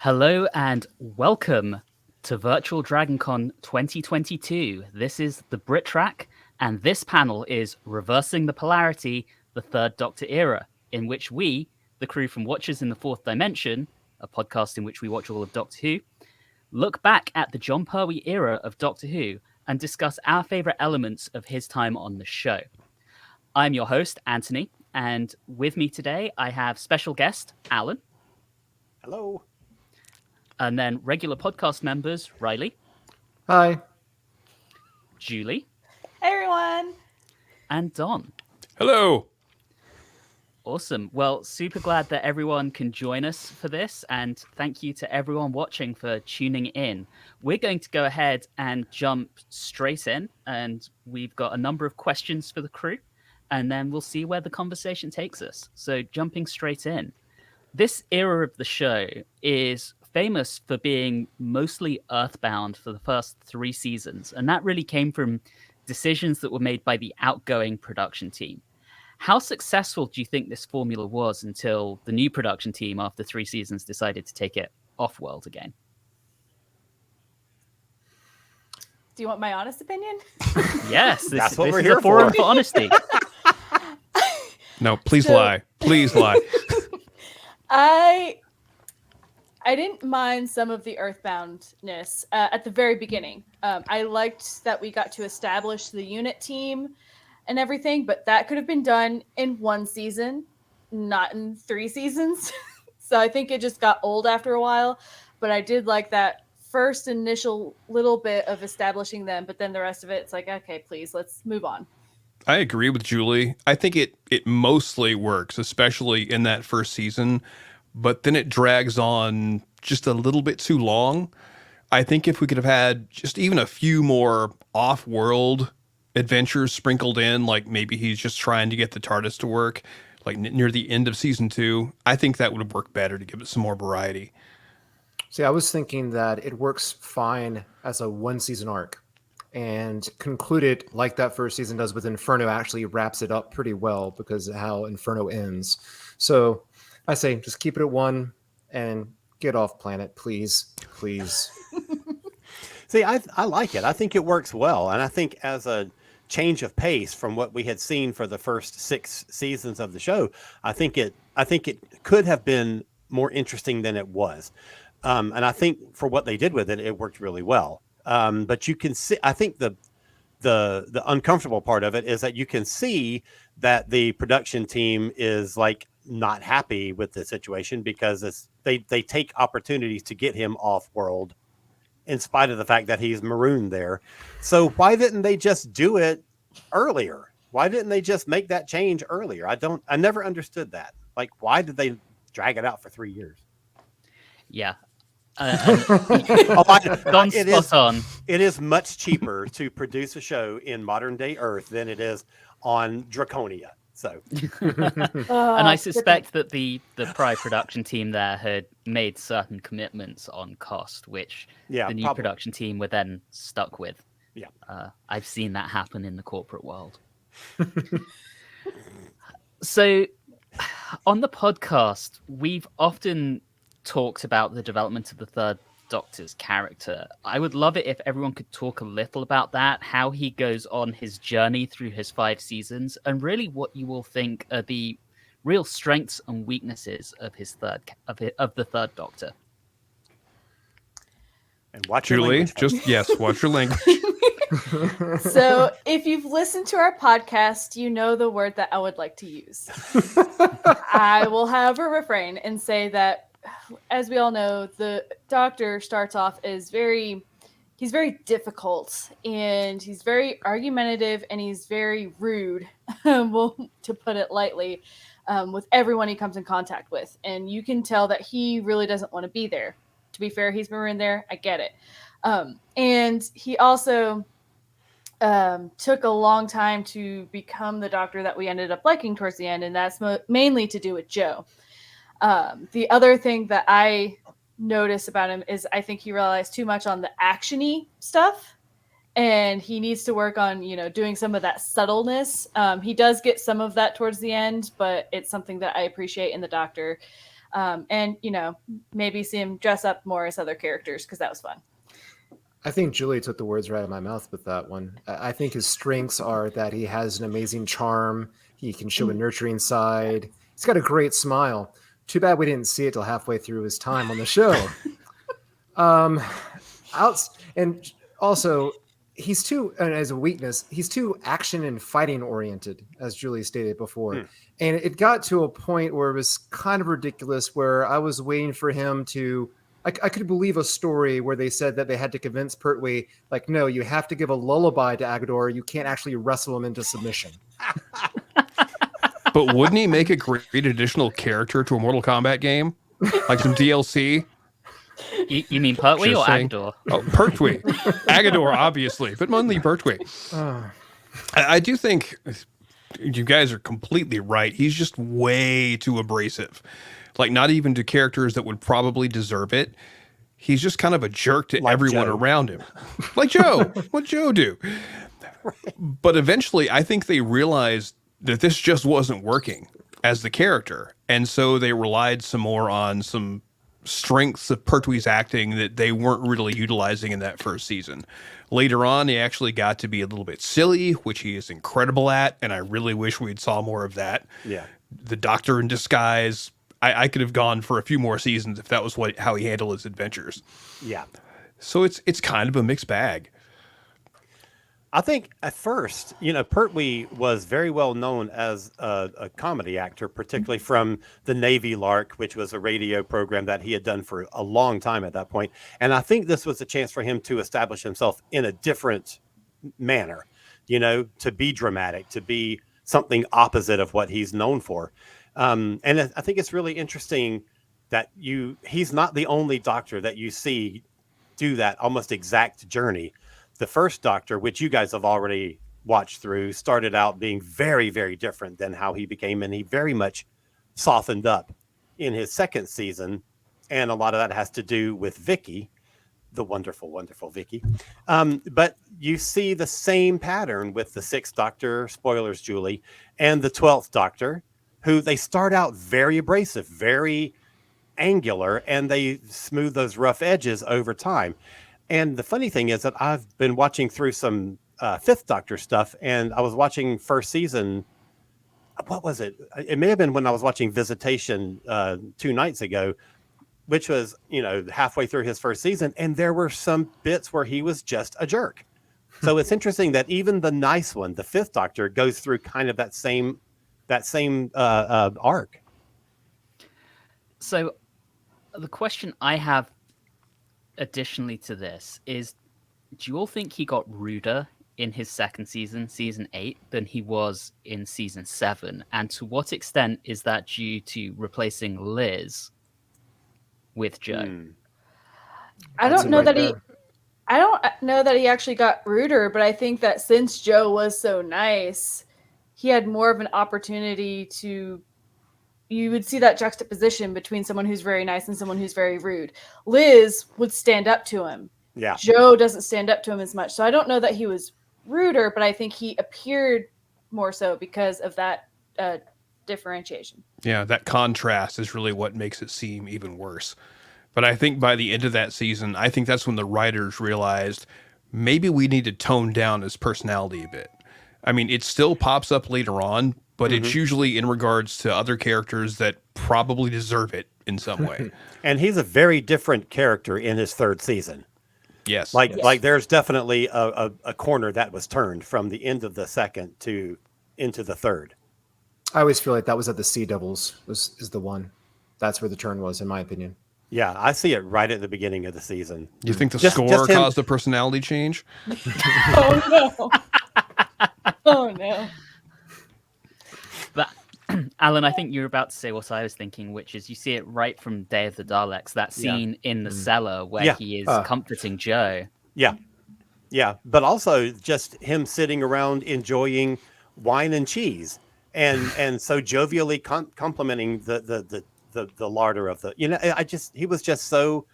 Hello and welcome to Virtual DragonCon 2022. This is the BritTrack, and this panel is Reversing the Polarity, the Third Doctor Era, in which we, the crew from Watchers in the Fourth Dimension, a podcast in which we watch all of Doctor Who, look back at the Jon Pertwee era of Doctor Who and discuss our favourite elements of his time on the show. I'm your host, Anthony, and with me today I have special guest, Alan. Hello. And then regular podcast members, Riley. Hi. Julie. Hey, everyone. And Don. Hello. Awesome. Well, super glad that everyone can join us for this. And thank you to everyone watching for tuning in. We're going to go ahead and jump straight in. And we've got a number of questions for the crew. And then we'll see where the conversation takes us. So jumping straight in. This era of the show is famous for being mostly earthbound for the first 3 seasons, and that really came from decisions that were made by the outgoing production team. How successful do you think this formula was until the new production team, after 3 seasons, decided to take it off-world again? Do you want my honest opinion? Yes, That's this what we're is here a forum for. for honesty. No, please lie. Please lie. I didn't mind some of the earthboundness at the very beginning. I liked that we got to establish the unit team and everything, but that could have been done in 1 season, not in 3 seasons. So I think it just got old after a while, but I did like that first initial little bit of establishing them, but then the rest of it, it's like, okay, please, let's move on. I agree with Julie. I think it mostly works, especially in that first season, but then it drags on just a little bit too long. I think if we could have had just even a few more off-world adventures sprinkled in, like maybe he's just trying to get the TARDIS to work, like near the end of season 2, I think that would have worked better to give it some more variety. See, I was thinking that it works fine as a 1-season arc and concluded like that first season does with Inferno actually wraps it up pretty well because of how Inferno ends. So I say just keep it at 1 and get off planet, please. Please. See, I like it. I think it works well. And I think as a change of pace from what we had seen for the first 6 seasons of the show, I think it could have been more interesting than it was. And I think for what they did with it, it worked really well. But you can see, I think the uncomfortable part of it is that you can see that the production team is like not happy with the situation because they take opportunities to get him off world in spite of the fact that he's marooned there. So why didn't they just do it earlier? Why didn't they just make that change earlier? I never understood that. Like, why did they drag it out for 3 years? Yeah. Don's spot on. It is much cheaper to produce a show in modern day Earth than it is on Draconia. So, And I suspect that the prior production team there had made certain commitments on cost, which the new production team were then stuck with. Yeah. I've seen that happen in the corporate world. So, on the podcast, we've often talked about the development of the Third Doctor's character. I would love it if everyone could talk a little about that, how he goes on his journey through his 5 seasons, and really what you all think are the real strengths and weaknesses of the Third Doctor. And watch Julie, your watch your language. So if you've listened to our podcast, you know the word that I would like to use. I will have a refrain and say that, as we all know, the Doctor starts off as he's very difficult and he's very argumentative and he's very rude, well, to put it lightly, with everyone he comes in contact with. And you can tell that he really doesn't want to be there. To be fair, he's marooned there. I get it. And he also took a long time to become the Doctor that we ended up liking towards the end. And that's mainly to do with Jo. The other thing that I notice about him is I think he relies too much on the action-y stuff, and he needs to work on, doing some of that subtleness. He does get some of that towards the end, but it's something that I appreciate in the Doctor. And maybe see him dress up more as other characters because that was fun. I think Julie took the words right out of my mouth with that one. I think his strengths are that he has an amazing charm. He can show a nurturing side. He's got a great smile. Too bad we didn't see it till halfway through his time on the show. And also, he's too, and as a weakness, he's too action and fighting oriented, as Julie stated before. And it got to a point where it was kind of ridiculous, where I was waiting for him to. I could believe a story where they said that they had to convince Pertwee, like, no, you have to give a lullaby to Agador. You can't actually wrestle him into submission. But wouldn't he make a great additional character to a Mortal Kombat game? Like some DLC? You mean Pertwee Just or saying. Agador? Oh, Pertwee. Agador, obviously, but mainly Pertwee. I do think you guys are completely right. He's just way too abrasive. Like, not even to characters that would probably deserve it. He's just kind of a jerk to Like everyone Joe. around him. Like Joe. What'd Joe do? But eventually, I think they realized that this just wasn't working as the character. And so they relied some more on some strengths of Pertwee's acting that they weren't really utilizing in that first season. Later on, he actually got to be a little bit silly, which he is incredible at, and I really wish we'd saw more of that. Yeah. The Doctor in disguise. I could have gone for a few more seasons if that was how he handled his adventures. Yeah. So it's kind of a mixed bag. I think at first, Pertwee was very well known as a comedy actor, particularly from the Navy Lark, which was a radio program that he had done for a long time at that point. And I think this was a chance for him to establish himself in a different manner, to be dramatic, to be something opposite of what he's known for. And I think it's really interesting that he's not the only Doctor that you see do that almost exact journey. The first Doctor, which you guys have already watched through, started out being very, very different than how he became. And he very much softened up in his second season. And a lot of that has to do with Vicky, the wonderful, wonderful Vicky. But you see the same pattern with the sixth Doctor, spoilers, Julie, and the 12th Doctor, who they start out very abrasive, very angular, and they smooth those rough edges over time. And the funny thing is that I've been watching through some Fifth Doctor stuff, and I was watching first season. What was it? It may have been when I was watching Visitation 2 nights ago, which was, halfway through his first season. And there were some bits where he was just a jerk. So it's interesting that even the nice one, the Fifth Doctor, goes through kind of that same arc. So the question I have additionally to this is, do you all think he got ruder in his second season, season 8, than he was in season 7? And to what extent is that due to replacing Liz with Joe? I don't know that he actually got ruder, but I think that since Joe was so nice, he had more of an opportunity to. You would see that juxtaposition between someone who's very nice and someone who's very rude. Liz would stand up to him. Yeah. Joe doesn't stand up to him as much. So I don't know that he was ruder, but I think he appeared more so because of that differentiation. Yeah, that contrast is really what makes it seem even worse. But I think by the end of that season, I think that's when the writers realized maybe we need to tone down his personality a bit. I mean, it still pops up later on, but it's usually in regards to other characters that probably deserve it in some way. And he's a very different character in his third season. Yes. Like there's definitely a corner that was turned from the end of the second into the third. I always feel like that was at the Sea Devils is the one. That's where the turn was, in my opinion. Yeah, I see it right at the beginning of the season. You think the Just score him. caused a personality change? Oh no. Oh no. But Alan, I think you're about to say what I was thinking, which is you see it right from Day of the Daleks, that scene in the cellar where he is comforting Joe. Yeah. Yeah. But also just him sitting around enjoying wine and cheese and so jovially complimenting the larder of he was just so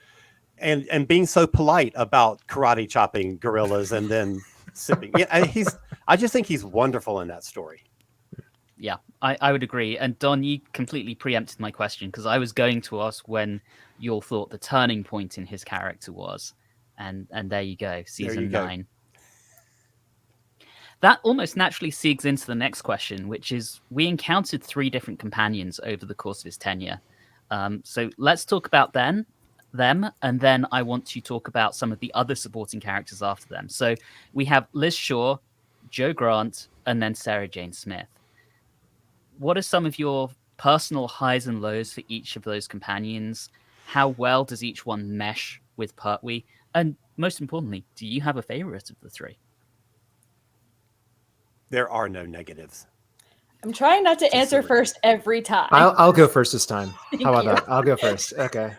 and being so polite about karate chopping gorillas and then sipping. Yeah, I just think he's wonderful in that story. Yeah, I would agree. And Don, you completely preempted my question because I was going to ask when you all thought the turning point in his character was. And there you go, season 9. That almost naturally segues into the next question, which is we encountered 3 different companions over the course of his tenure. So let's talk about them, and then I want to talk about some of the other supporting characters after them. So we have Liz Shaw, Joe Grant, and then Sarah Jane Smith. What are some of your personal highs and lows for each of those companions? How well does each one mesh with Pertwee? And most importantly, do you have a favorite of the 3? There are no negatives. I'm trying not to answer first every time. I'll go first this time. How about you. that? I'll go first. Okay.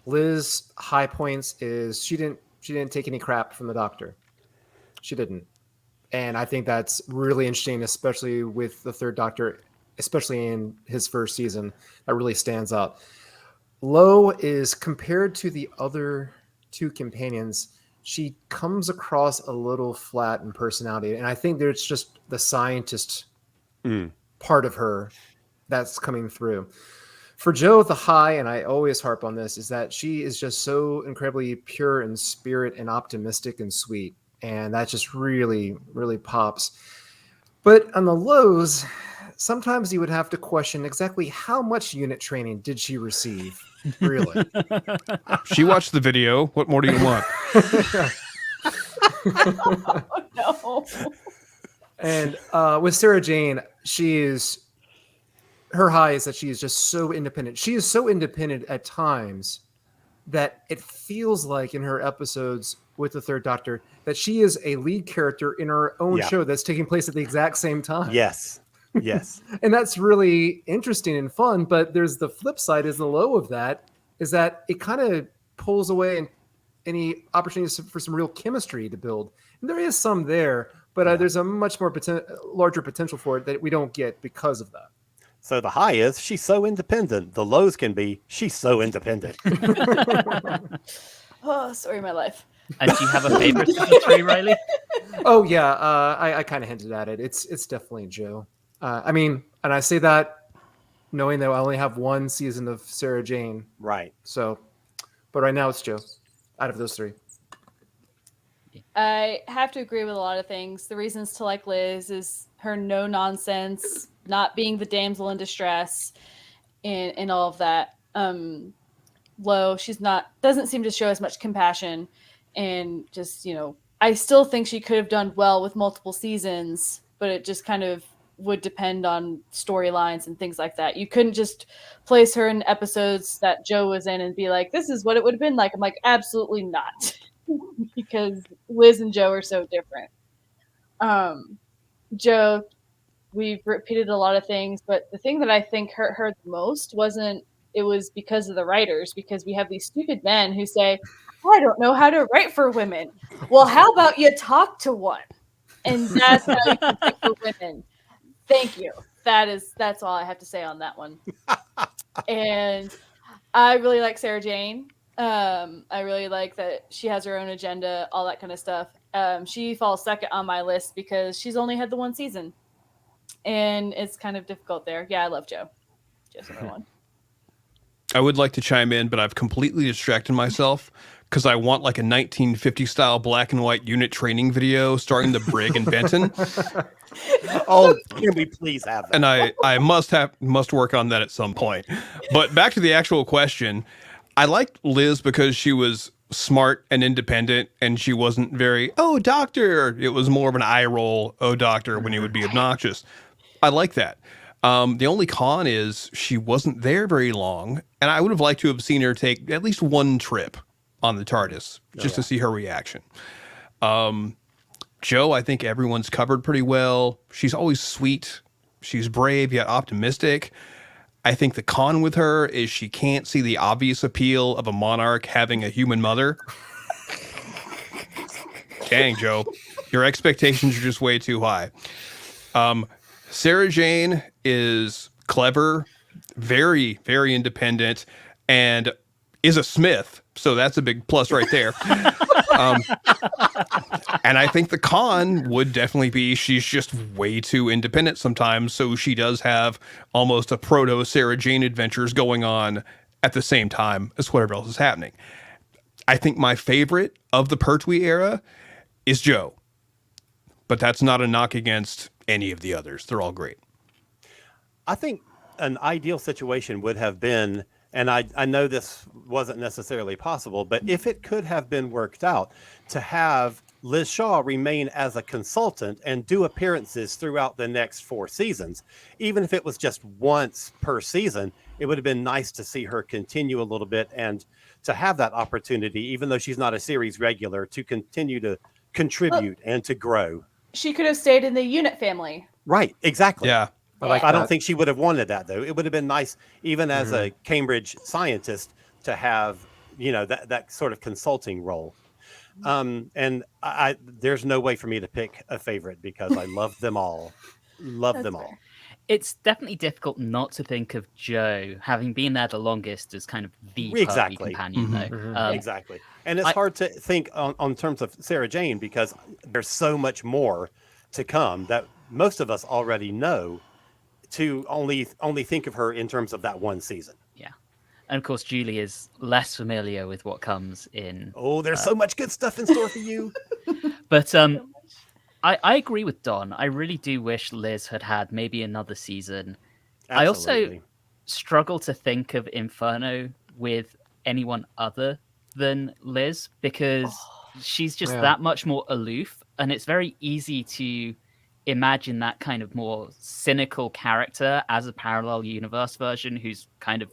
Liz high points is she didn't take any crap from the doctor. She didn't. And I think that's really interesting, especially with the third doctor, especially in his first season. That really stands out. Low is compared to the other 2 companions, she comes across a little flat in personality. And I think there's just the scientist part of her that's coming through. For Joe, the high, and I always harp on this, is that she is just so incredibly pure in spirit and optimistic and sweet. And that just really, really pops. But on the lows, sometimes you would have to question exactly how much unit training did she receive, really? She watched the video. What more do you want? Oh, no. And with Sarah Jane, her high is that she is just so independent. She is so independent at times that it feels like in her episodes with the third doctor that she is a lead character in her own show that's taking place at the exact same time. Yes. And that's really interesting and fun. But there's the flip side is the low of that is that it kind of pulls away any opportunities for some real chemistry to build. And there is some there, but there's a much more larger potential for it that we don't get because of that. So the high is she's so independent. The lows can be she's so independent. Oh, story of my life. And do you have a favorite of the 3, Riley? Oh yeah, I kind of hinted at it. It's definitely Joe. I mean, and I say that knowing that I only have 1 season of Sarah Jane. Right. So, but right now it's Joe out of those 3. I have to agree with a lot of things. The reasons to like Liz is her no nonsense, not being the damsel in distress, and all of that. Low, doesn't seem to show as much compassion, and just I still think she could have done well with multiple seasons, but it just kind of would depend on storylines and things like that. You couldn't just place her in episodes that Joe was in and be like, this is what it would have been like. I'm like, absolutely not. Because Liz and Joe are so different. Joe, we've repeated a lot of things, but the thing that I think hurt her the most it was because of the writers, because we have these stupid men who say, I don't know how to write for women. Well, how about you talk to one? And that's how you can write for women. Thank you. That's all I have to say on that one. And I really like Sarah Jane. I really like that she has her own agenda, all that kind of stuff. She falls second on my list because she's only had the 1 season. And it's kind of difficult there. Yeah, I love Joe. Joe's number 1. I would like to chime in, but I've completely distracted myself because I want like a 1950 style black and white unit training video starring the Brig and Benton. Oh, can we please have that? And I must work on that at some point. But back to the actual question. I liked Liz because she was smart and independent, and she wasn't very, oh, doctor. It was more of an eye roll, oh, doctor, when he would be obnoxious. I like that. The only con is she wasn't there very long, and I would have liked to have seen her take at least 1 trip on the TARDIS just to see her reaction. Joe, I think everyone's covered pretty well. She's always sweet. She's brave yet optimistic. I think the con with her is she can't see the obvious appeal of a monarch having a human mother. Dang, Joe. Your expectations are just way too high. Sarah Jane is clever, very, very independent, and is a Smith. So that's a big plus right there. And I think the con would definitely be she's just way too independent sometimes. So she does have almost a proto Sarah Jane adventures going on at the same time as whatever else is happening. I think my favorite of the Pertwee era is Joe, but that's not a knock against any of the others. They're all great. I think an ideal situation would have been, and I know this wasn't necessarily possible, but if it could have been worked out, to have Liz Shaw remain as a consultant and do appearances throughout the next 4 seasons. Even if it was just once per season, it would have been nice to see her continue a little bit and to have that opportunity, even though she's not a series regular, to continue to contribute and to grow. She could have stayed in the unit family. Right, exactly. Yeah. I don't think she would have wanted that, though. It would have been nice, even as a Cambridge scientist, to have, that sort of consulting role. And I there's no way for me to pick a favorite because I love them all. Love them all. It's definitely difficult not to think of Joe, having been there the longest, as kind of the Pertwee companion, though. Exactly. And it's hard to think on terms of Sarah Jane because there's so much more to come that most of us already know, to only think of her in terms of that one season. Yeah. And of course, Julie is less familiar with what comes in. Oh, there's so much good stuff in store for you. But I agree with Don. I really do wish Liz had maybe another season. Absolutely. I also struggle to think of Inferno with anyone other than Liz because she's just that much more aloof, and it's very easy to imagine that kind of more cynical character as a parallel universe version who's kind of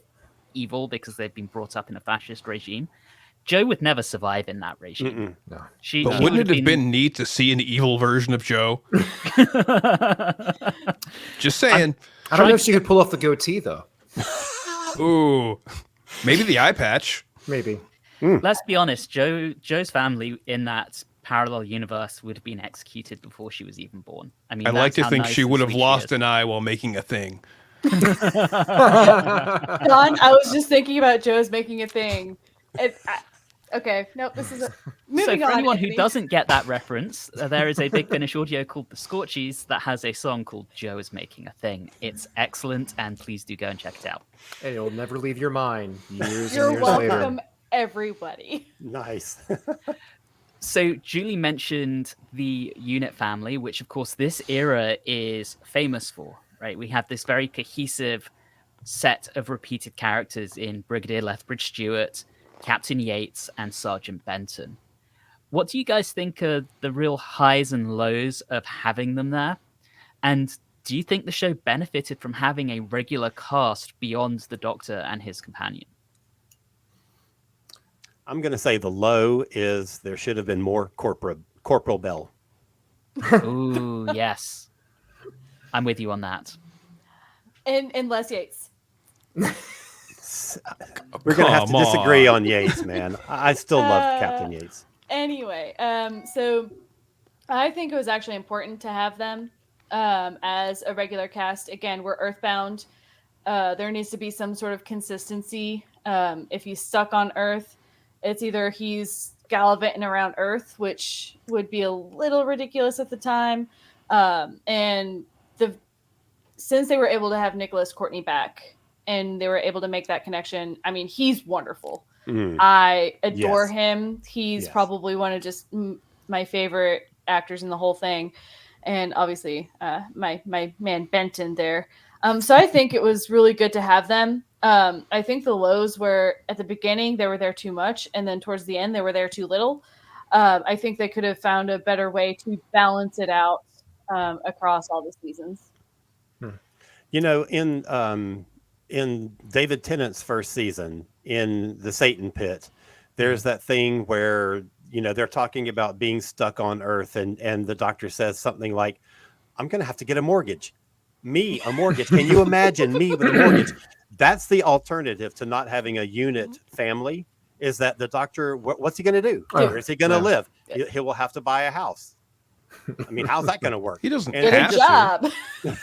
evil because they've been brought up in a fascist regime. Joe would never survive in that regime. No. But wouldn't it have been neat to see an evil version of Joe? Just saying. I don't know if she could pull off the goatee, though. Ooh. Maybe the eye patch. Maybe. Let's be honest, Joe's family in that parallel universe would have been executed before she was even born. I mean, I'd like to think nice she and would have sweet lost is. an eye while making a thing. Don, I was just thinking about Joe's making a thing. Okay, nope, this is moving So for on. anyone who Anthony. doesn't get that reference, there is a Big Finish audio called The Scorchies that has a song called Joe is Making a Thing. It's excellent, and please do go and check it out. And it'll never leave your mind years You're and years welcome, later. everybody. Nice. So Julie mentioned the unit family, which of course this era is famous for, right? We have this very cohesive set of repeated characters in Brigadier Lethbridge Stewart, Captain Yates, and Sergeant Benton. What do you guys think are the real highs and lows of having them there? And do you think the show benefited from having a regular cast beyond the Doctor and his companion? I'm going to say the low is there should have been more Corporal Bell. Ooh, yes. I'm with you on that. And Les Yates. We're going to have to Come disagree on. on Yates, man. I still love Captain Yates. Anyway, so I think it was actually important to have them as a regular cast. Again, we're Earthbound. There needs to be some sort of consistency. If he's stuck on Earth, it's either he's gallivanting around Earth, which would be a little ridiculous at the time. And since they were able to have Nicholas Courtney back and they were able to make that connection, I mean, he's wonderful. I adore him. He's probably one of just my favorite actors in the whole thing. And obviously my man Benton there. So I think it was really good to have them. I think the lows were at the beginning, they were there too much. And then towards the end, they were there too little. I think they could have found a better way to balance it out across all the seasons. You know, in David Tennant's first season, in the Satan Pit, there's that thing where, they're talking about being stuck on Earth and the Doctor says something like, I'm going to have to get a mortgage. Me, a mortgage. Can you imagine me with a mortgage? That's the alternative to not having a unit family, is that the Doctor, what's he going to do? Where is he going to live? He will have to buy a house. I mean, how's that going to work? He doesn't And have Good to. job.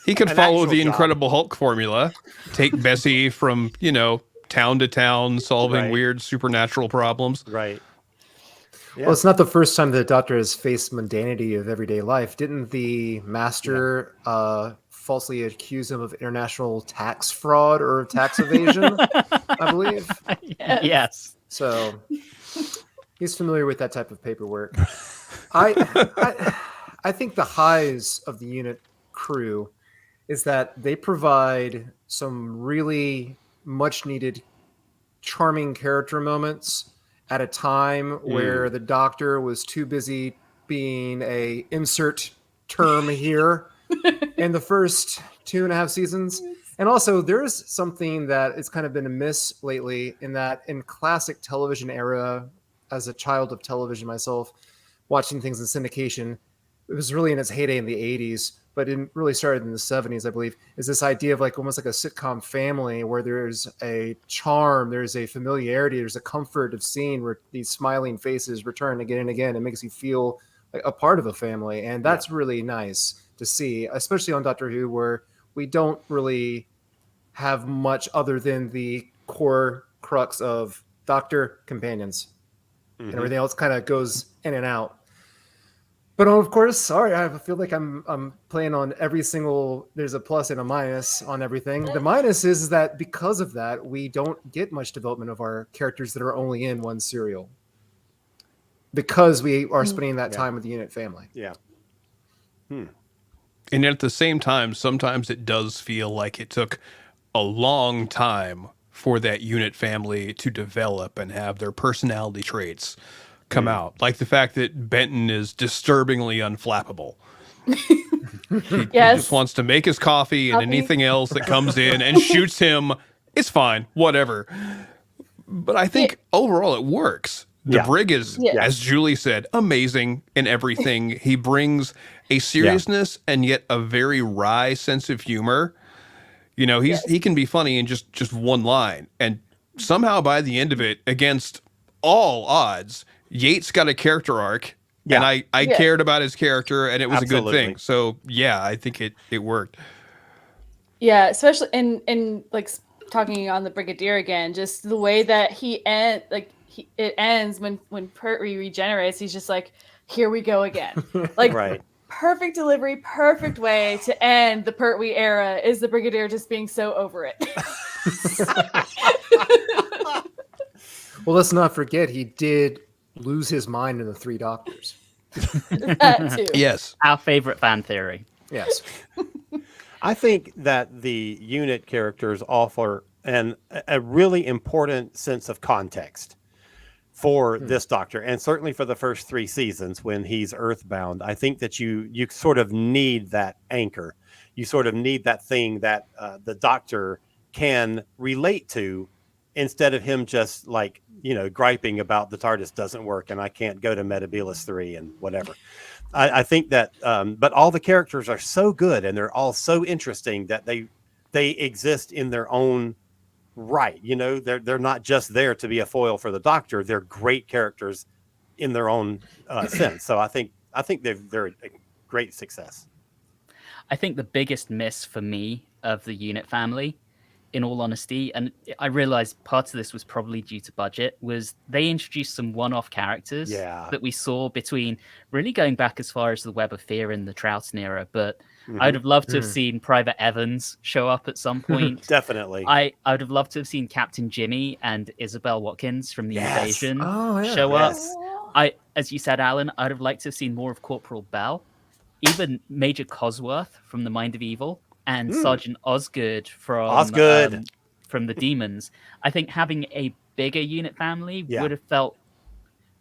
He could An follow actual the job. Incredible Hulk formula, take Bessie from, town to town, solving Right. weird supernatural problems. Right. Well, it's not the first time the Doctor has faced mundanity of everyday life. Didn't the Master falsely accuse him of international tax fraud or tax evasion, I believe? Yes. So he's familiar with that type of paperwork. I think the highs of the unit crew is that they provide some really much needed charming character moments at a time where the Doctor was too busy being a insert term here in the first 2.5 seasons. And also there's something that it's kind of been a miss lately in that in classic television era, as a child of television myself, watching things in syndication, it was really in its heyday in the 80s, but it really started in the 70s, I believe, is this idea of like almost like a sitcom family where there's a charm, there's a familiarity, there's a comfort of seeing where these smiling faces return again and again. It makes you feel like a part of a family. And that's really nice to see, especially on Doctor Who, where we don't really have much other than the core crux of Doctor companions. And everything else kind of goes in and out. But of course, sorry, I feel like I'm playing on every single. There's a plus and a minus on everything. The minus is that because of that, we don't get much development of our characters that are only in one serial, because we are spending that time with the unit family. Yeah. And at the same time, sometimes it does feel like it took a long time for that unit family to develop and have their personality traits come out. Like the fact that Benton is disturbingly unflappable. He just wants to make his coffee, and anything else that comes in and shoots him, it's fine, whatever. But I think overall it works. The Brig is, as Julie said, amazing in everything. He brings a seriousness and yet a very wry sense of humor. You know, he can be funny in just one line. And somehow by the end of it, against all odds, Yates got a character arc. And I cared about his character, and it was a good thing. So yeah, I think it worked. Yeah, especially in like talking on the Brigadier again, just the way that it ends when Pertwee regenerates. He's just like, here we go again. Like perfect delivery, perfect way to end the Pertwee era is the Brigadier just being so over it. Well, let's not forget he did lose his mind in the Three Doctors. That too. Yes. Our favorite fan theory. Yes. I think that the unit characters offer a really important sense of context for this Doctor, and certainly for the first 3 seasons when he's earthbound. I think that you sort of need that anchor. You sort of need that thing that the Doctor can relate to, instead of him just like, griping about the TARDIS doesn't work and I can't go to Metabolus 3 and whatever. I think that, but all the characters are so good and they're all so interesting that they exist in their own right. They're not just there to be a foil for the Doctor. They're great characters in their own sense. So I think they're a great success. I think the biggest miss for me of the unit family, in all honesty, and I realized part of this was probably due to budget, was they introduced some one-off characters that we saw between really going back as far as the Web of Fear and the Troughton era. But I would have loved to have seen Private Evans show up at some point. Definitely. I would have loved to have seen Captain Jimmy and Isabel Watkins from The Invasion show up. As you said, Alan, I'd have liked to have seen more of Corporal Bell, even Major Cosworth from The Mind of Evil, and Sergeant Osgood from the Demons. I think having a bigger unit family would have felt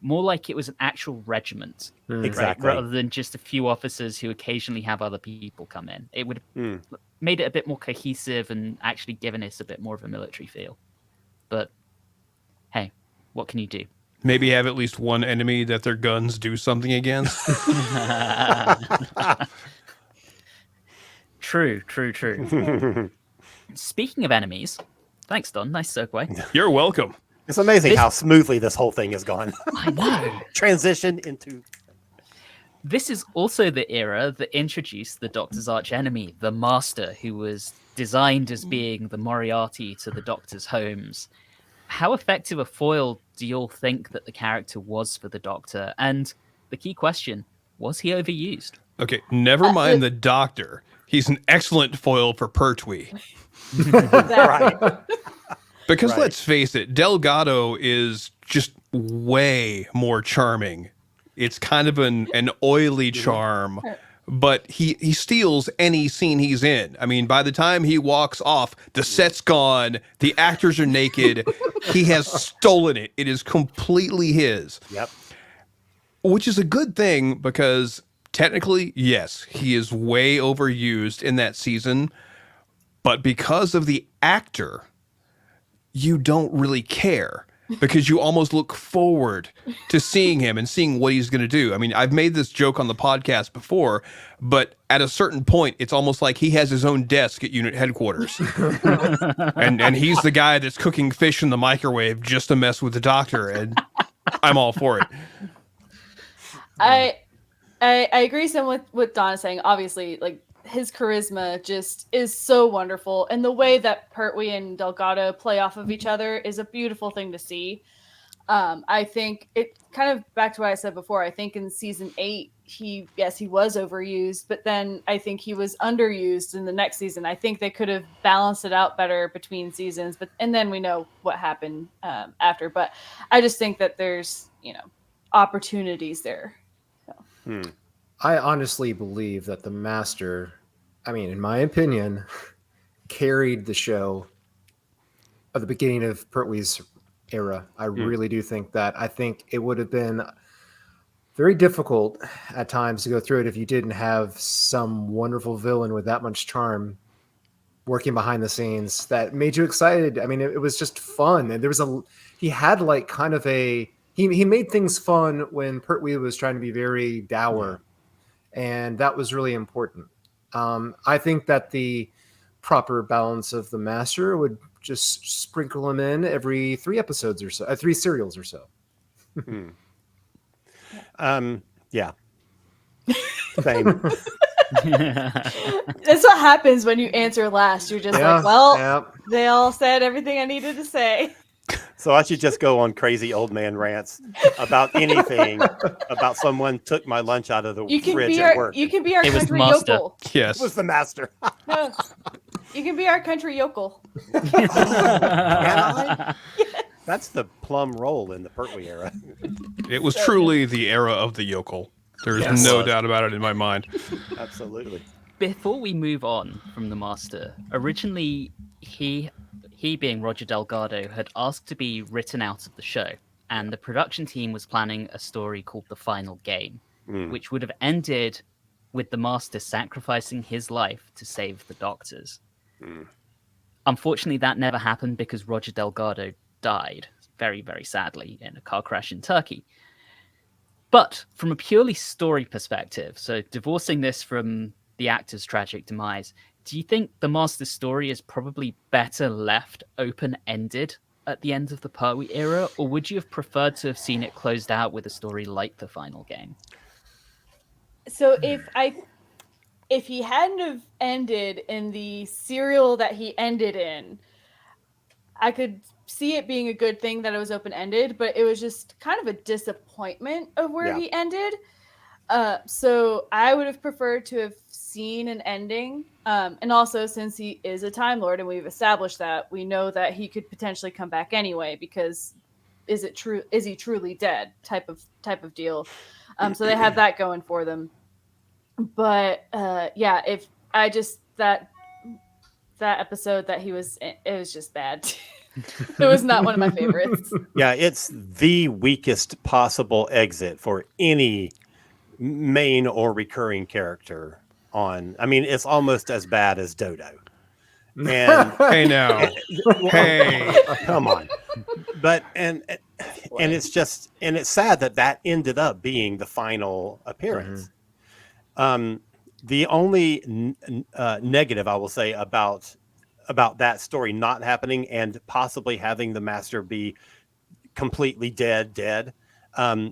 more like it was an actual regiment, exactly, rather than just a few officers who occasionally have other people come in. It would have made it a bit more cohesive and actually given us a bit more of a military feel. But hey, what can you do? Maybe have at least one enemy that their guns do something against. True. Speaking of enemies, thanks, Don. Nice segue. You're welcome. It's amazing how smoothly this whole thing has gone. I know. Transition into... This is also the era that introduced the Doctor's archenemy, the Master, who was designed as being the Moriarty to the Doctor's Holmes. How effective a foil do you all think that the character was for the Doctor? And the key question, was he overused? Okay, never mind the Doctor. He's an excellent foil for Pertwee. Right. Because Right. let's face it, Delgado is just way more charming. It's kind of an oily charm, but he steals any scene he's in. I mean, by the time he walks off, the set's gone, the actors are naked. He has stolen it. It is completely his. Yep. Which is a good thing because technically, yes, he is way overused in that season, but because of the actor, you don't really care because you almost look forward to seeing him and seeing what he's going to do. I mean, I've made this joke on the podcast before, but at a certain point, it's almost like he has his own desk at unit headquarters. and he's the guy that's cooking fish in the microwave just to mess with the Doctor, and I'm all for it. I agree some with what Don is saying. Obviously, like his charisma just is so wonderful, and the way that Pertwee and Delgado play off of each other is a beautiful thing to see. I think it kind of back to what I said before. I think in season 8, he was overused, but then I think he was underused in the next season. I think they could have balanced it out better between seasons, and then we know what happened after. But I just think that there's opportunities there. So. I honestly believe that the Master, I mean, in my opinion, carried the show at the beginning of Pertwee's era. I really do think that. I think it would have been very difficult at times to go through it if you didn't have some wonderful villain with that much charm working behind the scenes that made you excited. I mean, it was just fun. And he had like kind of he made things fun when Pertwee was trying to be very dour. And that was really important. I think that the proper balance of the Master would just sprinkle him in every 3 episodes or so, 3 serials or so. Yeah. Same. That's what happens when you answer last. You're just they all said everything I needed to say. So I should just go on crazy old man rants about anything, about someone took my lunch out of the fridge at work. You can be our It was country Master. yokel. Yes. It was the Master. No, you can be our country yokel. Can I? That's the plum roll in the Pertwee era. It was truly the era of the yokel. There's no doubt about it in my mind. Absolutely. Before we move on from the Master, originally he being Roger Delgado had asked to be written out of the show, and the production team was planning a story called The Final Game, which would have ended with the Master sacrificing his life to save the Doctors. Unfortunately, that never happened because Roger Delgado died, very, very sadly, in a car crash in Turkey. But from a purely story perspective, so divorcing this from the actor's tragic demise, do you think the Master's story is probably better left open-ended at the end of the Pertwee era, or would you have preferred to have seen it closed out with a story like The Final Game? So if he hadn't have ended in the serial that he ended in, I could see it being a good thing that it was open-ended, but it was just kind of a disappointment of where he ended. So I would have preferred to have seen an ending. And also, since he is a Time Lord and we've established that, we know that he could potentially come back anyway, because is he truly dead type of deal. So they have that going for them. But if I just that episode that he was in, it was just bad. It was not one of my favorites. Yeah, it's the weakest possible exit for any main or recurring character on. I mean, it's almost as bad as Dodo. And Hey now. Hey. come on. But and it's just, and it's sad that ended up being the final appearance. The only negative I will say about that story not happening and possibly having the Master be completely dead,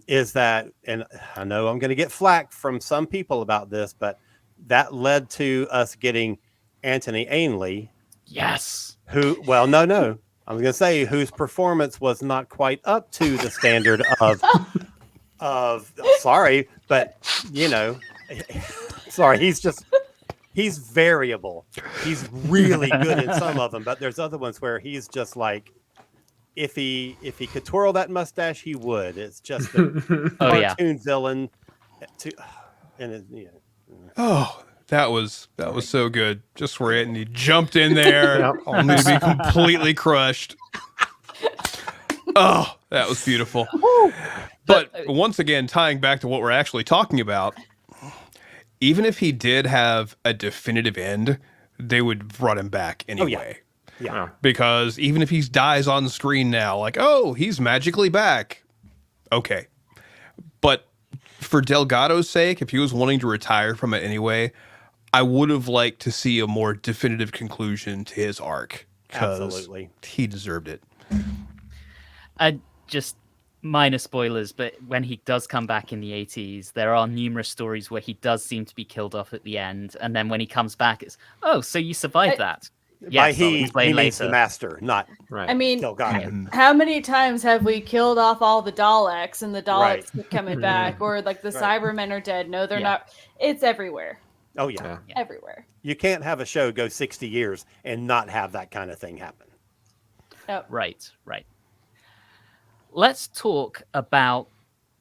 is that, and I know I'm going to get flack from some people about this, but that led to us getting Anthony Ainley. Yes. Who, well, no. I was going to say whose performance was not quite up to the standard of sorry, but you know, sorry, he's variable. He's really good in some of them, but there's other ones where he's just like, if he could twirl that mustache, he would. It's just a Oh yeah. cartoon villain. And Oh, that was so good. Just where it and he jumped in there, Yep. only to be completely crushed. Oh, that was beautiful. But once again, tying back to what we're actually talking about, even if he did have a definitive end, they would have brought him back anyway. yeah. Because even if he dies on screen now, like, oh, he's magically back. Okay. But for Delgado's sake, if he was wanting to retire from it anyway, I would have liked to see a more definitive conclusion to his arc. 'Cause Absolutely. he deserved it. Just minor spoilers, but when he does come back in the 80s, there are numerous stories where he does seem to be killed off at the end, and then when he comes back, it's, oh, so you survived that. By Yes, I'll he explain means the later. master, not Right. I mean, Delgado. how many times have we killed off all the Daleks and the Daleks Right. keep coming back, or like the Right. Cybermen are dead? No, they're Yeah. not. It's everywhere, Oh yeah. everywhere. You can't have a show go 60 years and not have that kind of thing happen. Oh, Right. Let's talk about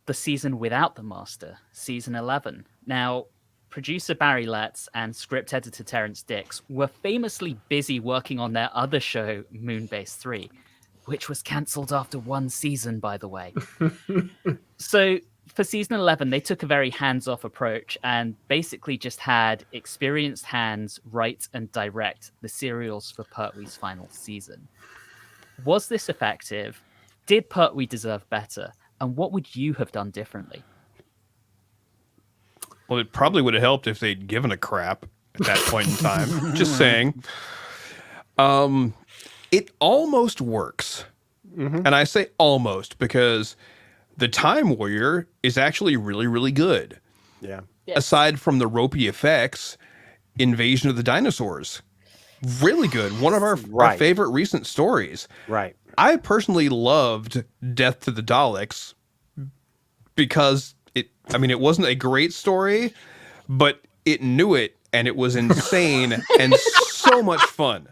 the season without the Master, season 11. Now, producer Barry Letts and script editor Terrence Dix were famously busy working on their other show, Moonbase 3, which was cancelled after one season, by the way. So, for season 11, they took a very hands-off approach and basically just had experienced hands write and direct the serials for Pertwee's final season. Was this effective? Did Pertwee deserve better? And what would you have done differently? Well, it probably would have helped if they'd given a crap at that point in time. Just saying. It almost works. And I say almost because the Time Warrior is actually really, really good. Yeah. yes. Aside from the ropey effects, Invasion of the Dinosaurs. Really good. One of our Right. favorite recent stories. Right. I personally loved Death to the Daleks because it wasn't a great story, but it knew it and it was insane and so much fun.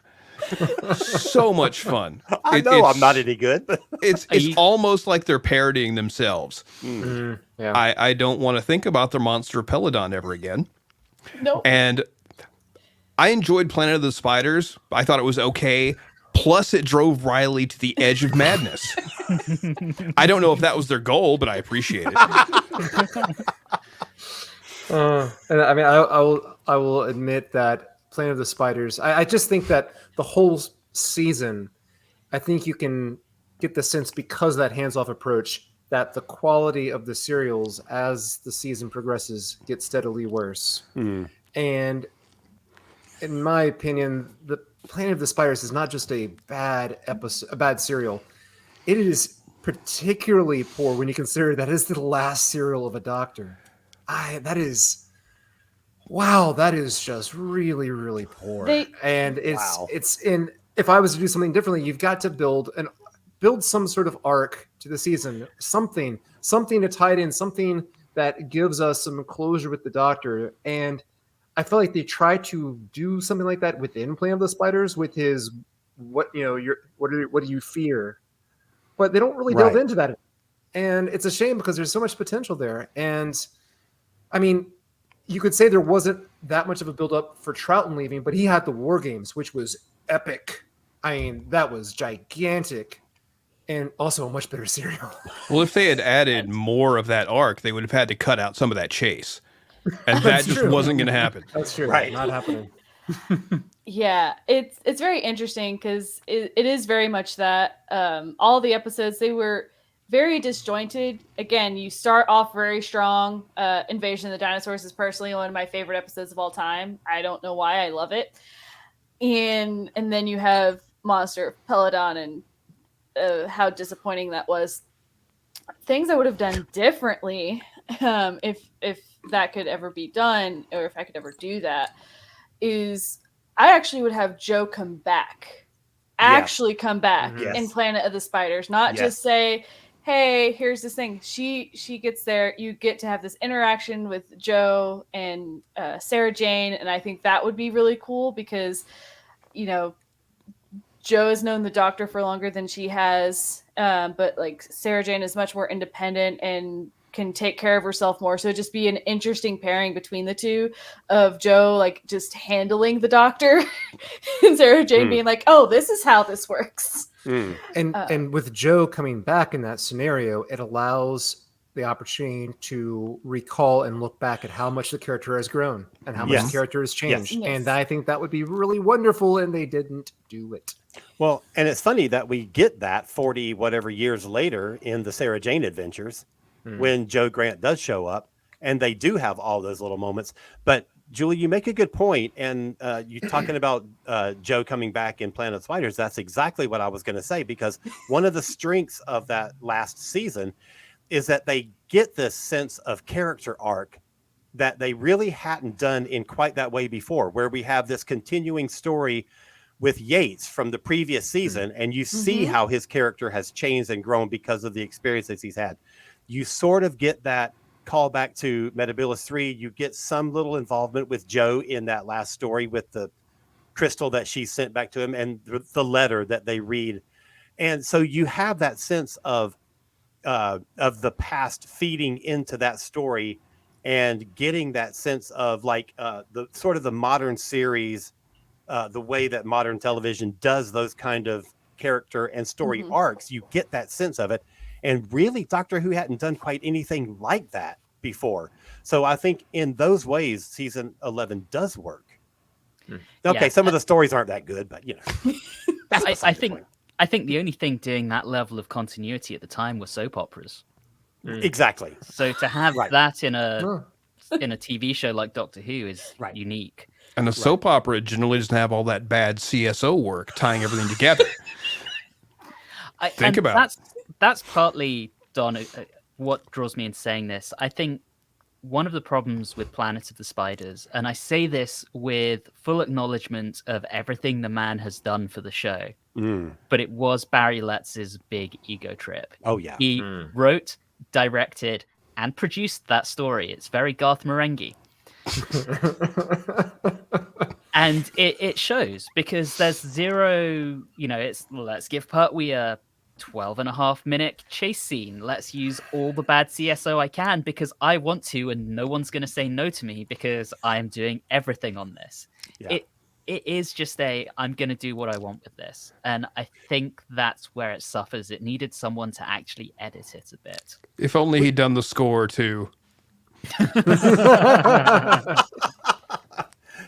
So much fun. I know I'm not any good, but It's almost like they're parodying themselves. Yeah. I don't want to think about the monster Peladon ever again. Nope. And I enjoyed Planet of the Spiders. I thought it was okay. Plus, it drove Riley to the edge of madness. I don't know if that was their goal, but I appreciate it. And I mean, I will admit that Planet of the Spiders. I just think that the whole season, I think you can get the sense because of that hands-off approach that the quality of the serials as the season progresses gets steadily worse. And in my opinion, the Planet of the Spiders is not just a bad episode, a bad serial. It is particularly poor when you consider that is the last serial of a Doctor. That is just really, really poor. And it's in. If I was to do something differently, you've got to build some sort of arc to the season, something to tie it in, something that gives us some closure with the Doctor. And I feel like they try to do something like that within Planet of the Spiders with his what do you fear, but they don't really delve into that, and it's a shame because there's so much potential there. And I mean, you could say there wasn't that much of a build up for Troughton leaving, but he had the War Games, which was epic. I mean, that was gigantic, and also a much better serial. Well, if they had added more of that arc, they would have had to cut out some of that chase. And that just wasn't going to happen. That's true. Right. Not happening. Yeah, it's very interesting because it is very much that all the episodes, they were very disjointed. Again, you start off very strong. Invasion of the Dinosaurs is personally one of my favorite episodes of all time. I don't know why, I love it. And then you have Monster Peladon and how disappointing that was. Things I would have done differently if that could ever be done, or if I could ever do that, is I actually would have Joe come back actually come back Mhm. in Yes. Planet of the Spiders, not Yes. just say, hey, here's this thing. She gets there, you get to have this interaction with Joe and Sarah Jane, and I think that would be really cool because, you know, Joe has known the Doctor for longer than she has, but like Sarah Jane is much more independent and can take care of herself more. So it'd just be an interesting pairing between the two, of Joe like just handling the Doctor and Sarah Jane being like, "Oh, this is how this works." Mm. And with Joe coming back in that scenario, it allows the opportunity to recall and look back at how much the character has grown and how much Yes. the character has changed. Yes. And I think that would be really wonderful, and they didn't do it. Well, and it's funny that we get that 40 whatever years later in the Sarah Jane Adventures when Joe Grant does show up, and they do have all those little moments. But Julie, you make a good point, and you talking about Joe coming back in Planet of Spiders. That's exactly what I was going to say, because one of the strengths of that last season is that they get this sense of character arc that they really hadn't done in quite that way before, where we have this continuing story with Yates from the previous season, and you see how his character has changed and grown because of the experiences he's had. You sort of get that callback to Metabilis 3. You get some little involvement with Joe in that last story with the crystal that she sent back to him and the letter that they read. And so you have that sense of the past feeding into that story and getting that sense of like the sort of the modern series, the way that modern television does those kind of character and story arcs. You get that sense of it. And really, Doctor Who hadn't done quite anything like that before. So I think in those ways, season 11 does work. Okay, Yeah. some of the stories aren't that good, but you know, that's I beside the think point. I think the only thing doing that level of continuity at the time was soap operas. Exactly. So to have Right. that in a Huh. TV show like Doctor Who is Right. unique. And a soap opera generally doesn't have all that bad CSO work tying everything together. Think about that's partly, Don, what draws me into saying this. I think one of the problems with Planet of the Spiders, and I say this with full acknowledgement of everything the man has done for the show, but it was Barry Letz's big ego trip. Oh, yeah. He wrote, directed, and produced that story. It's very Garth Marenghi. And it shows, because there's zero, it's let's give Pertwee a 12.5-minute chase scene. Let's use all the bad CSO I can because I want to, and no one's going to say no to me because I'm doing everything on this. Yeah. It is just I'm going to do what I want with this. And I think that's where it suffers. It needed someone to actually edit it a bit. If only he'd done the score too.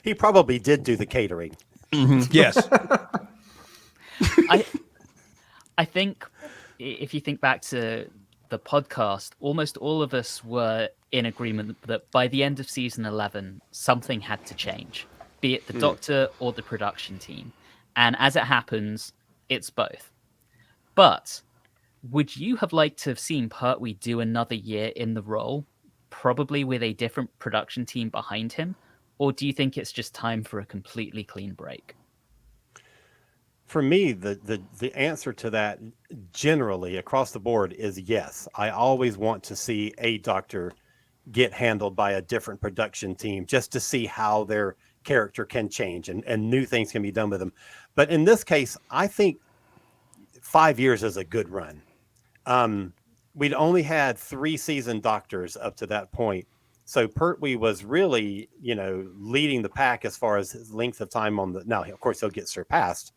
He probably did do the catering. Yes. I think if you think back to the podcast, almost all of us were in agreement that by the end of season 11, something had to change, be it the Doctor or the production team. And as it happens, it's both. But would you have liked to have seen Pertwee do another year in the role, probably with a different production team behind him? Or do you think it's just time for a completely clean break? For me, the answer to that generally across the board is yes. I always want to see a Doctor get handled by a different production team just to see how their character can change and new things can be done with them. But in this case, I think 5 years is a good run. We'd only had 3 season Doctors up to that point. So Pertwee was really, leading the pack as far as his length of time on the. Now, of course, he'll get surpassed,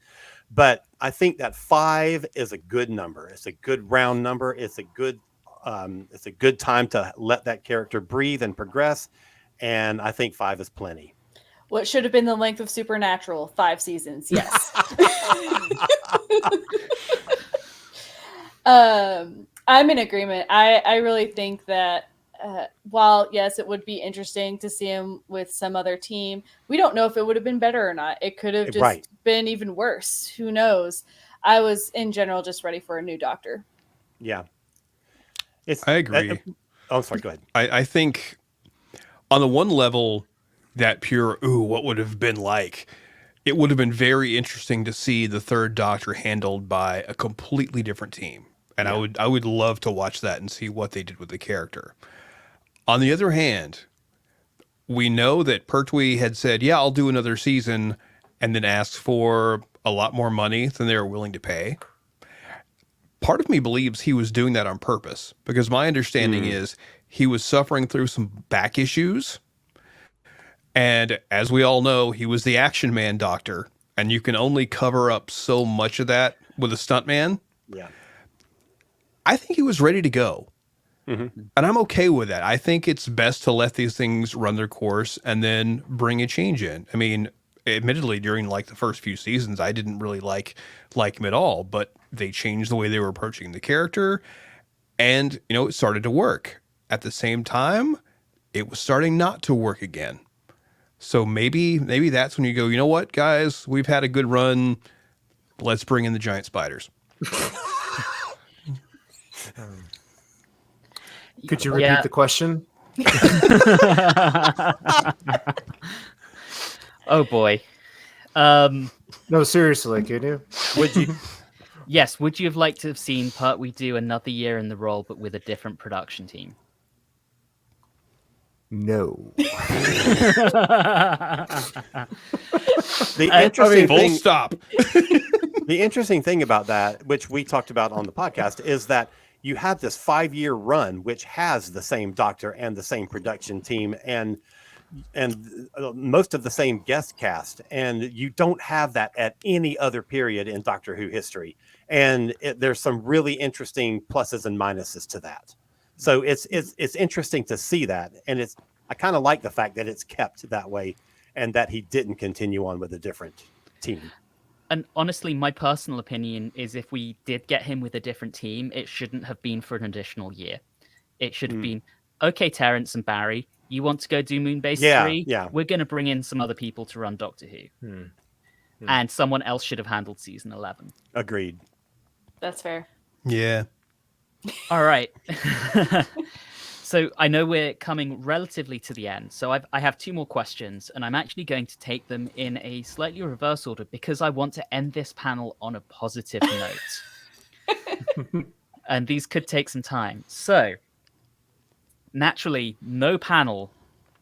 but I think that 5 is a good number. It's a good round number. It's a good time to let that character breathe and progress. And I think 5 is plenty. What should have been the length of Supernatural? 5 seasons. Yes. I'm in agreement. I really think that while, yes, it would be interesting to see him with some other team, we don't know if it would have been better or not. It could have just been even worse. Who knows? I was, in general, just ready for a new Doctor. Yeah. I agree. Sorry, go ahead. I think on the one level, that pure, what would have been like? it would have been very interesting to see the third Doctor handled by a completely different team. And I would love to watch that and see what they did with the character. On the other hand, we know that Pertwee had said, yeah, I'll do another season, and then asked for a lot more money than they were willing to pay. Part of me believes he was doing that on purpose, because my understanding is he was suffering through some back issues. And as we all know, he was the Action Man Doctor, and you can only cover up so much of that with a stuntman. Yeah. I think he was ready to go. Mm-hmm. And I'm okay with that. I think it's best to let these things run their course and then bring a change in. I mean, admittedly, during like the first few seasons, I didn't really like him at all, but they changed the way they were approaching the character, and it started to work. At the same time, it was starting not to work again. So maybe that's when you go, you know what, guys, we've had a good run. Let's bring in the giant spiders. Could you repeat the question? Oh boy. No, seriously, could you? Would you? Yes, would you have liked to have seen Pertwee do another year in the role, but with a different production team? No. The interesting Full thing, stop. the interesting thing about that, which we talked about on the podcast, is that you have this 5-year run, which has the same Doctor and the same production team and most of the same guest cast, and you don't have that at any other period in Doctor Who history. And there's some really interesting pluses and minuses to that. So it's interesting to see that, and I kind of like the fact that it's kept that way, and that he didn't continue on with a different team. And honestly, my personal opinion is if we did get him with a different team, it shouldn't have been for an additional year. It should have been, okay, Terrence and Barry, you want to go do Moonbase 3? Yeah. We're going to bring in some other people to run Doctor Who. And someone else should have handled season 11. Agreed. That's fair. Yeah. All right. So I know we're coming relatively to the end. So I have 2 more questions, and I'm actually going to take them in a slightly reverse order because I want to end this panel on a positive note. And these could take some time. So naturally, no panel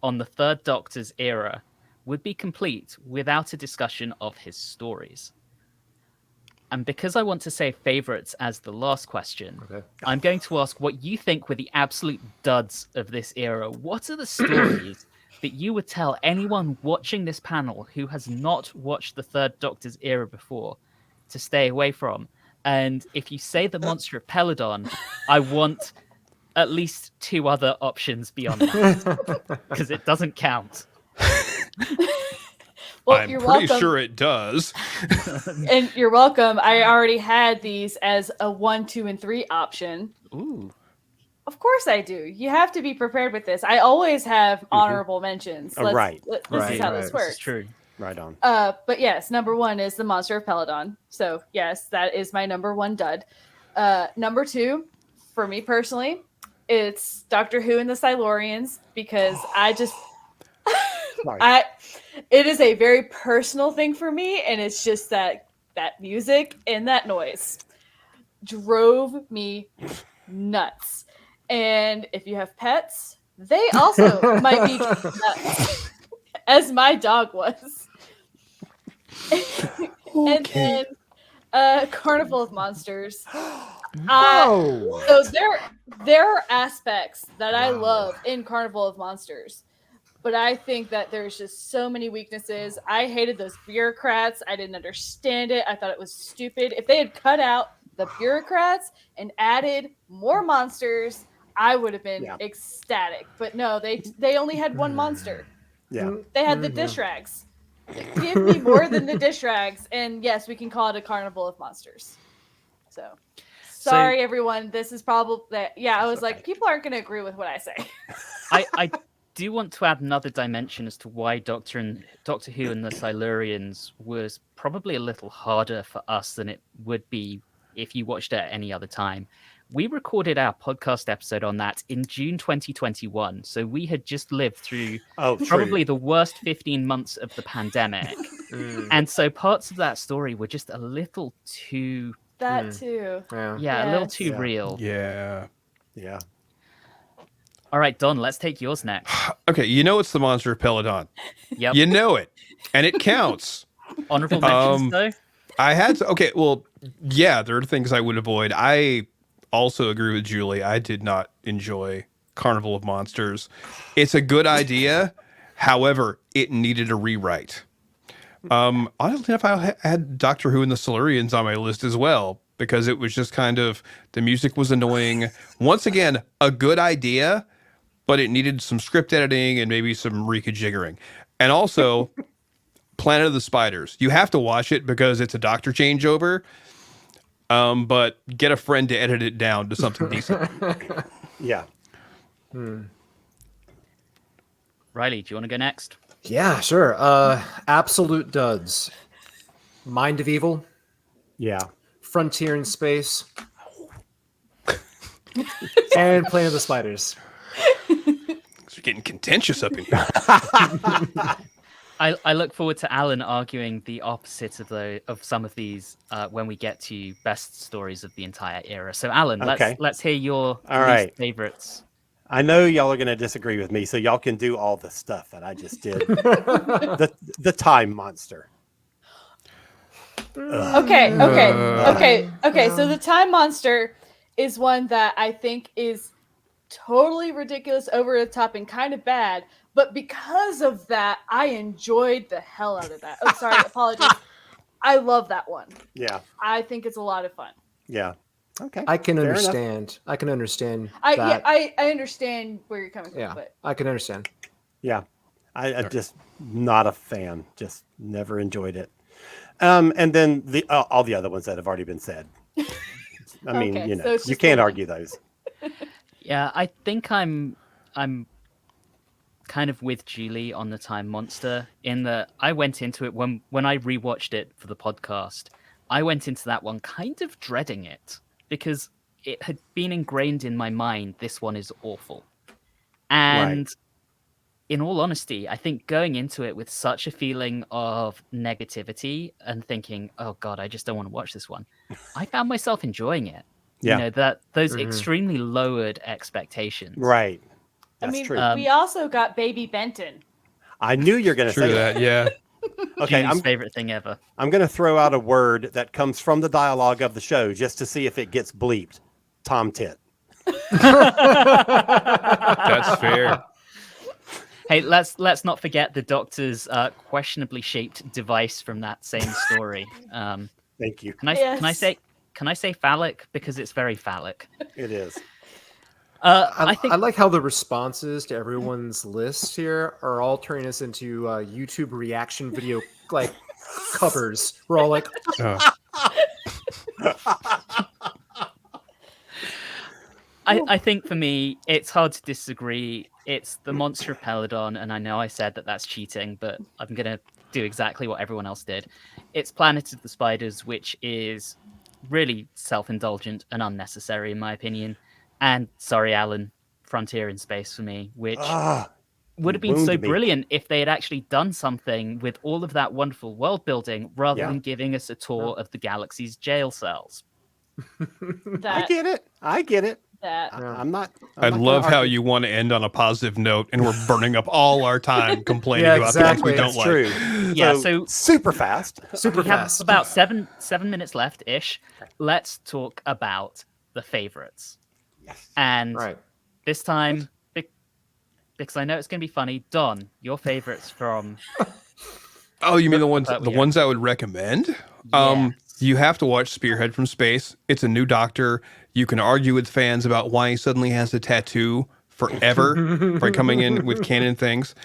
on the Third Doctor's era would be complete without a discussion of his stories. And because I want to save favorites as the last question, I'm going to ask what you think were the absolute duds of this era. What are the stories that you would tell anyone watching this panel who has not watched the Third Doctor's era before to stay away from? And if you say the Monster of Peladon, I want at least 2 other options beyond that, because it doesn't count. Well, I'm you're pretty welcome. sure it does. And you're welcome. I already had these as a 1, 2, and 3 option. Ooh. Of course I do. You have to be prepared with this. I always have honorable mentions. Right. This is how this works. This is true. Right on. But yes, number 1 is the Monster of Peladon. So yes, that is my number 1 dud. Number 2, for me personally, it's Doctor Who and the Silurians, because I just it is a very personal thing for me, and it's just that music and that noise drove me nuts. And if you have pets, they also might be nuts, as my dog was. And then Carnival of Monsters. So there are aspects that I love in Carnival of Monsters, but I think that there's just so many weaknesses. I hated those bureaucrats. I didn't understand it. I thought it was stupid. If they had cut out the bureaucrats and added more monsters, I would have been ecstatic. But no, they only had one monster. Yeah. They had the dish rags. Give me more than the dish rags. And yes, we can call it a Carnival of Monsters. So sorry, everyone. This is probably I was like, people aren't going to agree with what I say. I do want to add another dimension as to why Doctor Who and the Silurians was probably a little harder for us than it would be if you watched it at any other time. We recorded our podcast episode on that in June 2021. So we had just lived through probably the worst 15 months of the pandemic. And so parts of that story were just a little too, That too. a little too Yes. real. Yeah. Yeah. All right, Don, let's take yours next. Okay, you know it's the monster of Peladon. Yep. You know it, and it counts. Honorable mentions, though? I had to, okay, well, yeah, there are things I would avoid. I also agree with Julie. I did not enjoy Carnival of Monsters. It's a good idea. However, it needed a rewrite. Honestly enough, I had Doctor Who and the Silurians on my list as well, because it was just kind of, the music was annoying. Once again, a good idea, but it needed some script editing and maybe some rejiggering. And also, Planet of the Spiders. You have to watch it because it's a doctor changeover, but get a friend to edit it down to something decent. Yeah. Riley, do you want to go next? Yeah, sure. Absolute duds. Mind of Evil, Yeah. Frontier in Space, and Planet of the Spiders. It's getting contentious up in here. I look forward to Alan arguing the opposite of some of these when we get to best stories of the entire era. So, Alan, Okay. let's hear your All least right. favorites. I know y'all are going to disagree with me, so y'all can do all the stuff that I just did. the time monster. Okay. So the Time Monster is one that I think is totally ridiculous, over the top, and kind of bad. But because of that, I enjoyed the hell out of that. Oh, sorry, apologies. I love that one. Yeah. I think it's a lot of fun. Yeah. Okay. I can Fair enough. understand. I can understand. I that. understand where you're coming from. Yeah, But I can understand. Yeah. I just not a fan. Just never enjoyed it. And then all the other ones that have already been said. I mean, Okay, you so know, it's you just can't one. argue those. Yeah, I think I'm kind of with Julie on the Time Monster in that I went into it when I rewatched it for the podcast. I went into that one kind of dreading it because it had been ingrained in my mind. This one is awful, and in all honesty, I think going into it with such a feeling of negativity and thinking, "Oh God, I just don't want to watch this one," I found myself enjoying it. Yeah. You know, that those extremely lowered expectations. Right. I That's mean, true. we also got Baby Benton. I knew you're going to True say that, yeah. Okay, Julie's favorite thing ever. I'm going to throw out a word that comes from the dialogue of the show just to see if it gets bleeped. Tom Tit. That's fair. Hey, let's not forget the Doctor's questionably shaped device from that same story. Thank you. Can I say phallic because it's very phallic. It is. I think I like how the responses to everyone's list here are all turning us into YouTube reaction video like covers. We're all like, I think for me, it's hard to disagree. It's the Monster of Peladon, and I know I said that that's cheating, but I'm going to do exactly what everyone else did. It's Planet of the Spiders, which is really self-indulgent and unnecessary, in my opinion. And, sorry, Alan, Frontier in Space for me, which would have been so wounded me. brilliant if they had actually done something with all of that wonderful world building rather Yeah. than giving us a tour of the galaxy's jail cells. I get it. That I'm not. I love how you want to end on a positive note, and we're burning up all our time complaining Yeah, about things we exactly. don't That's like. true. Yeah, so super fast. super we have fast. about seven minutes left ish. Let's talk about the favorites. Yes. And Right. this time, because I know it's going to be funny, Don, your favorites from Oh, you mean the ones But the yeah. ones I would recommend? Yes. You have to watch Spearhead from Space. It's a new Doctor. You can argue with fans about why he suddenly has a tattoo forever by coming in with canon things.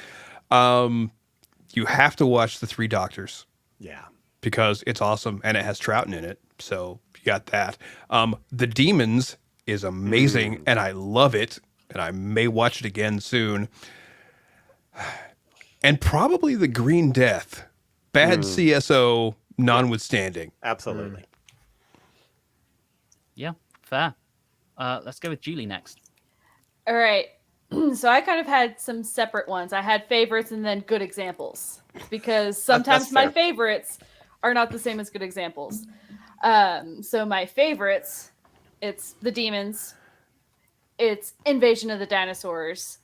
You have to watch The Three Doctors Yeah. because it's awesome and it has Troughton in it. So you got that. The Demons is amazing and I love it. And I may watch it again soon. And probably The Green Death. Bad CSO notwithstanding. Absolutely. Yeah, fair. Let's go with Julie next. All right. So I kind of had some separate ones. I had favorites and then good examples, because sometimes my fair. favorites are not the same as good examples. So my favorites, it's the demons, it's Invasion of the Dinosaurs,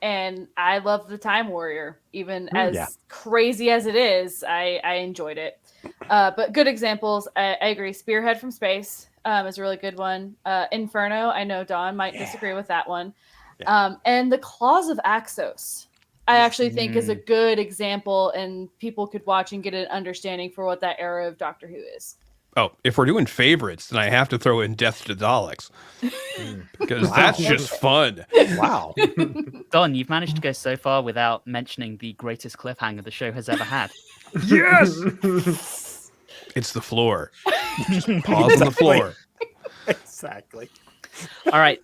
and I love the Time Warrior. Even as Yeah. crazy as it is, I enjoyed it. But good examples, I agree. Spearhead from Space is a really good one. Inferno, I know Dawn might disagree with that one. And the Claws of Axos, I actually think is a good example, and people could watch and get an understanding for what that era of Doctor Who is. Oh, if we're doing favorites, then I have to throw in Death to Daleks. Because that's just fun. Wow. Don, you've managed to go so far without mentioning the greatest cliffhanger the show has ever had. Yes! It's the floor. Just pause on the floor. Exactly. All right.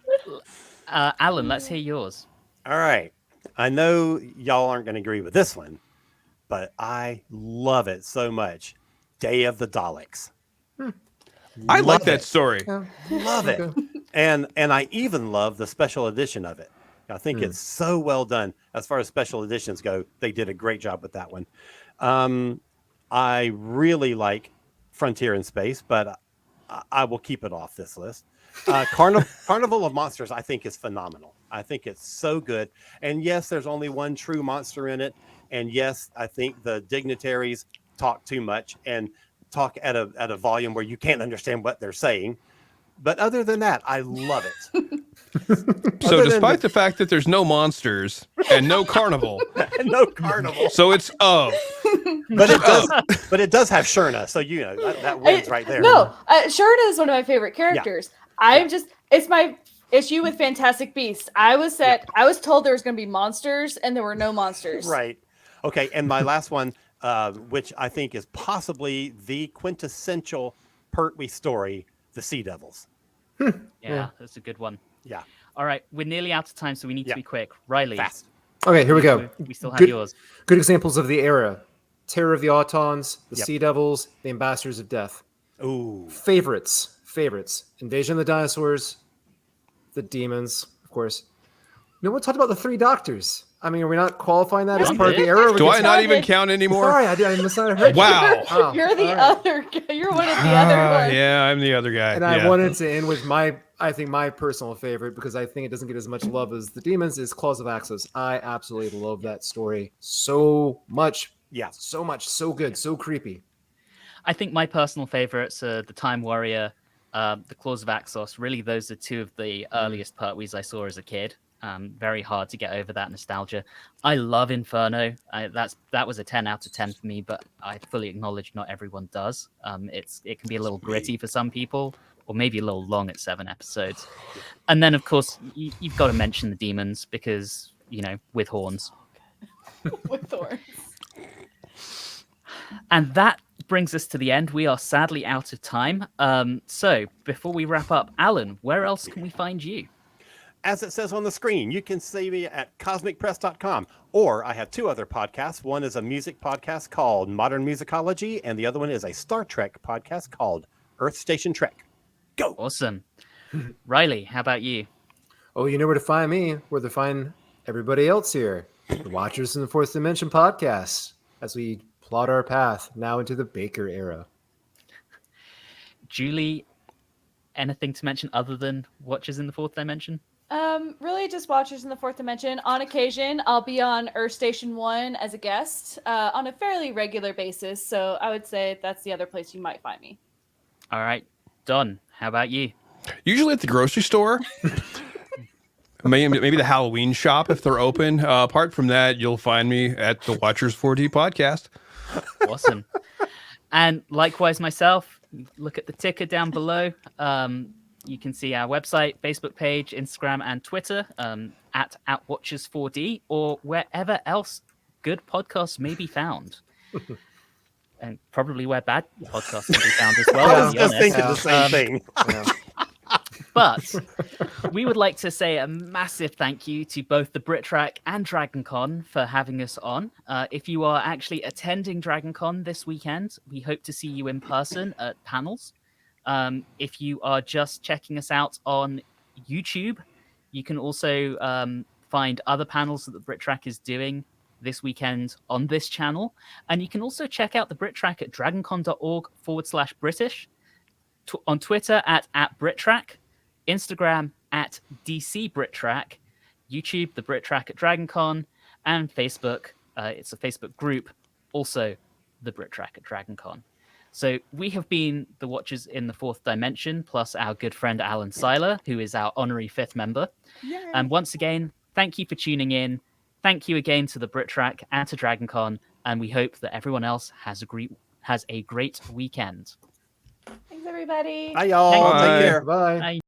Alan, let's hear yours. All right. I know y'all aren't going to agree with this one, but I love it so much. Day of the Daleks. I like Love that it. story. Love it. And I even love the special edition of it. I think it's so well done. As far as special editions go, they did a great job with that one. I really like Frontier in Space, but I will keep it off this list. Carnival of Monsters, I think, is phenomenal. I think it's so good. And yes, there's only one true monster in it. And yes, I think the dignitaries talk too much and talk at a volume where you can't understand what they're saying. But other than that, I love it. So Other than despite the fact that there's no monsters and no carnival, no carnival, so it's of. but it does have Shurna, so you know that wins right there. No, Shurna is one of my favorite characters. It's my issue with Fantastic Beasts. I was told there was going to be monsters, and there were no monsters. Right. Okay, and my last one, which I think is possibly the quintessential Pertwee story, the Sea Devils. Yeah, that's a good one. Yeah. All right, we're nearly out of time, so we need to Yeah. be quick. Riley, Fast. Okay, here we go. we still have Good- yours. Good examples of the era: Terror of the Autons, the Yep. Sea Devils, the Ambassadors of Death. Ooh. Favorites: Invasion of the Dinosaurs, the Demons, of course. No one talked about the Three Doctors. I mean, are we not qualifying that as One part of did. the era? Do I It's not not even like- count anymore? Sorry, I must not have heard. you. Wow. Oh, You're the all right. other. You're one of the other ones. Yeah, I'm the other guy. And yeah. I wanted to end with I think my personal favorite, because I think it doesn't get as much love as the Demons, is Claws of Axos. I absolutely love that story so much. Yeah. So good, so creepy. I think my personal favorites are the Time Warrior, the Claws of Axos. Really, those are two of the earliest Pertwees I saw as a kid. Very hard to get over that nostalgia. I love Inferno. That was a 10 out of 10 for me, but I fully acknowledge not everyone does. It can be a little gritty for some people, or maybe a little long at 7 episodes. And then, of course, you've got to mention the Demons because, with horns. With thorns. And that brings us to the end. We are sadly out of time. So before we wrap up, Alan, where else can we find you? As it says on the screen, you can see me at cosmicpress.com, or I have two other podcasts. One is a music podcast called Modern Musicology, and the other one is a Star Trek podcast called Earth Station Trek. Go! Awesome. Riley, how about you? Oh, you know where to find me, where to find everybody else here. The Watchers in the Fourth Dimension podcast, as we plot our path now into the Baker era. Julie, anything to mention other than Watchers in the Fourth Dimension? Really just Watchers in the Fourth Dimension. On occasion, I'll be on Earth Station 1 as a guest on a fairly regular basis. So I would say that's the other place you might find me. All right. Don, how about you? Usually at the grocery store. Maybe the Halloween shop if they're open. Apart from that, you'll find me at the Watchers 4D podcast. Awesome. And likewise myself, look at the ticker down below. You can see our website, Facebook page, Instagram, and Twitter at Watchers4D, or wherever else good podcasts may be found. And probably where bad podcasts can be found as well. I to was be just honest. thinking the same thing. Yeah. But we would like to say a massive thank you to both the BritTrack and DragonCon for having us on. If you are actually attending DragonCon this weekend, we hope to see you in person at panels. If you are just checking us out on YouTube, you can also find other panels that the BritTrack is doing this weekend on this channel. And you can also check out the BritTrack at dragoncon.org/British, on Twitter at BritTrack, Instagram at DC BritTrack, YouTube, the BritTrack at DragonCon, and Facebook. It's a Facebook group, also the BritTrack at DragonCon. So we have been the Watchers in the Fourth Dimension, plus our good friend Alan Seiler, who is our honorary 5th member. And once again, thank you for tuning in. Thank you again to the BritTrack and to DragonCon, and we hope that everyone else has a great weekend. Thanks, everybody. Bye, y'all. Thank Take you. care. Bye. Bye.